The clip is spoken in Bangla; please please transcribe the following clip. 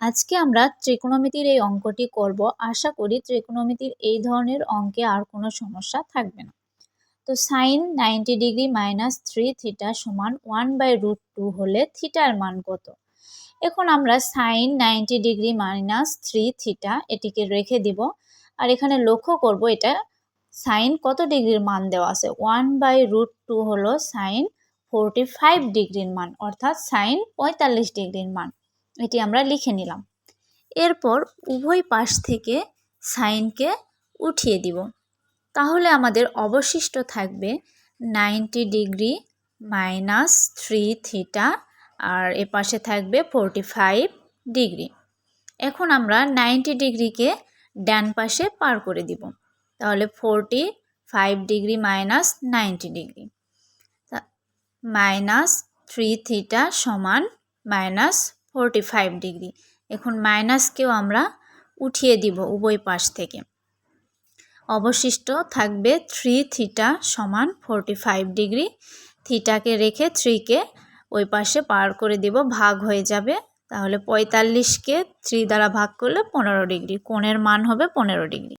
আজকে আমরা ত্রিকোণমিতির এই অঙ্কটি করব। আশা করি ত্রিকোণমিতির এই ধরনের অঙ্কে আর কোনো সমস্যা থাকবে না। তো সাইন 90 ডিগ্রি মাইনাস 3 থিটা সমান 1/√2 হলে থিটার মান কত? এখন আমরা সাইন 90 ডিগ্রি মাইনাস 3 থিটা এটিকে রেখে দিব, আর এখানে লক্ষ্য করব এটা সাইন কত ডিগ্রির মান দেওয়া আছে। 1/√2 হলো সাইন 45 ডিগ্রির মান, অর্থাৎ সাইন 45 ডিগ্রির মান। এটি আমরা লিখে নিলাম। এরপর উভয় পাশ থেকে সাইনকে উঠিয়ে দিব, তাহলে আমাদের অবশিষ্ট থাকবে 90 ডিগ্রি মাইনাস 3 থিটা, আর এ পাশে থাকবে 45 ডিগ্রি। এখন আমরা 90 ডিগ্রিকে ডান পাশে পার করে দিব, তাহলে 45 degree minus 90 degree minus 3 theta সমান মাইনাস 45 ডিগ্রি। এখন মাইনাসকেও আমরা উঠিয়ে দিব উভয় পাশ থেকে, অবশিষ্ট থাকবে 3 থিটা সমান 45 ডিগ্রি। থিটাকে রেখে 3কে ওই পাশে পার করে দিব, ভাগ হয়ে যাবে, তাহলে 45কে 3 দ্বারা ভাগ করলে 15 ডিগ্রি, কোণের মান হবে 15 ডিগ্রি।